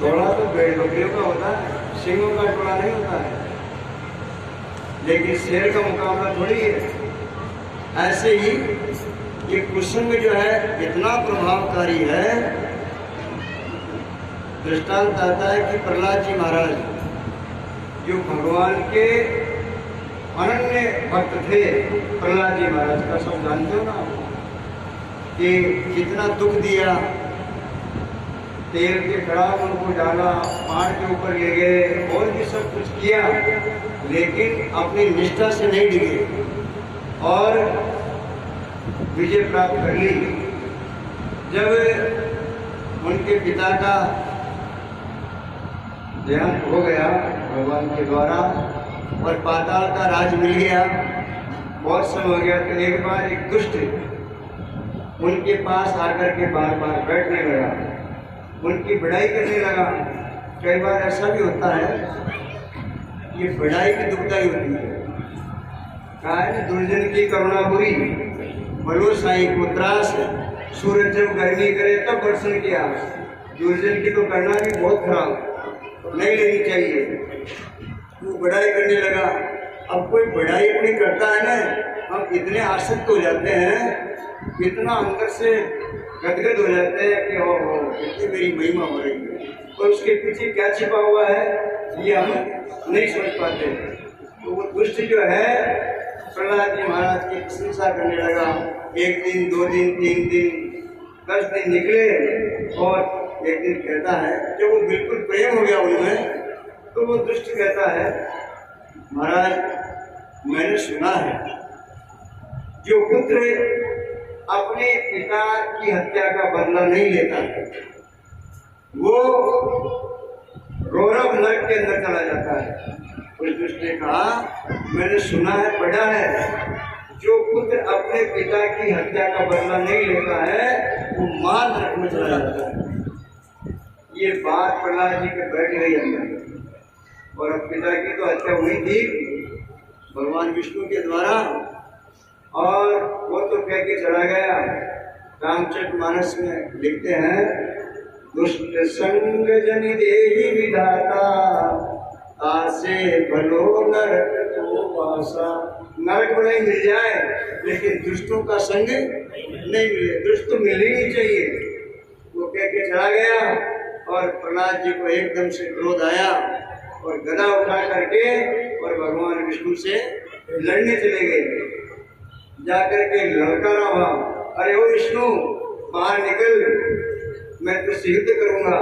घोड़ा तो भेड़ बकरियों का होता है, सिंहों का टोला नहीं होता है, लेकिन शेर का मुकाबला थोड़ी है। ऐसे ही ये कुसंग जो है इतना प्रभावकारी है। दृष्टांत आता है कि प्रहलाद जी महाराज जो भगवान के अनन्य भक्त थे, प्रहलाद जी महाराज का सब जानते हो ना कि कितना दुख दिया, तेल के कड़ाह उनको डाला, पहाड़ के ऊपर ले गए और भी सब कुछ किया, लेकिन अपनी निष्ठा से नहीं डिगे और विजय प्राप्त कर ली। जब उनके पिता का देहांत हो गया भगवान के द्वारा और पाताल का राज मिल गया, बहुत समय हो गया, तो एक बार एक दुष्ट उनके पास आकर के बार बार बैठने लगा, उनकी बढ़ाई करने लगा। कई बार ऐसा भी होता है, ये बढ़ाई की दुखदाई होती है। कहा है दुर्जन की करुणा बुरी, बलो साई को त्रास, सूरज जब गर्मी करे तब बरसन की आस। दुर्जन की तो करना भी बहुत खराब, नहीं लेनी चाहिए। वो बढ़ाई करने लगा। अब कोई बढ़ाई अपनी करता है ना, हम इतने आसक्त हो जाते हैं, इतना अंदर से गदगद हो जाते हैं कि हो कितनी मेरी महिमा हो रही है, और उसके पीछे क्या छिपा हुआ है ये हम नहीं समझ पाते। तो वो दुष्ट जो है प्रहलाद जी महाराज की प्रशंसा करने लगा। 1 दिन 2 दिन 3 दिन 10 दिन निकले और एक दिन कहता है, जब वो बिल्कुल प्रेम हो गया उनमें, तो वो दुष्ट कहता है, महाराज मैंने सुना है जो पुत्र अपने पिता की हत्या का बदला नहीं लेता है वो रौरव नरक के अंदर चला जाता है। उस दुष्ट ने कहा, मैंने सुना है, पढ़ा है, जो पुत्र अपने पिता की हत्या का बदला नहीं लेता है वो मां नरक में चला जाता है। ये बात प्रहलाद जी के बैठ गई अंदर, और अब पिता की तो हत्या हुई थी भगवान विष्णु के द्वारा, और वो तो कह के चला गया। रामचरितमानस में लिखते हैं, दुष्ट संग जनि देहि विधाता, आसे भलो नरक को पासा। नरक भले मिल जाए लेकिन दुष्टों का संग नहीं मिले, दुष्ट तो मिल ही नहीं चाहिए। वो कह के चला गया, और प्रहलाद जी को एकदम से क्रोध आया और गदा उठा करके और भगवान विष्णु से लड़ने चले गए। जाकर के लड़का रहा, अरे ओ विष्णु बाहर निकल, मैं तुझसे युद्ध करूंगा।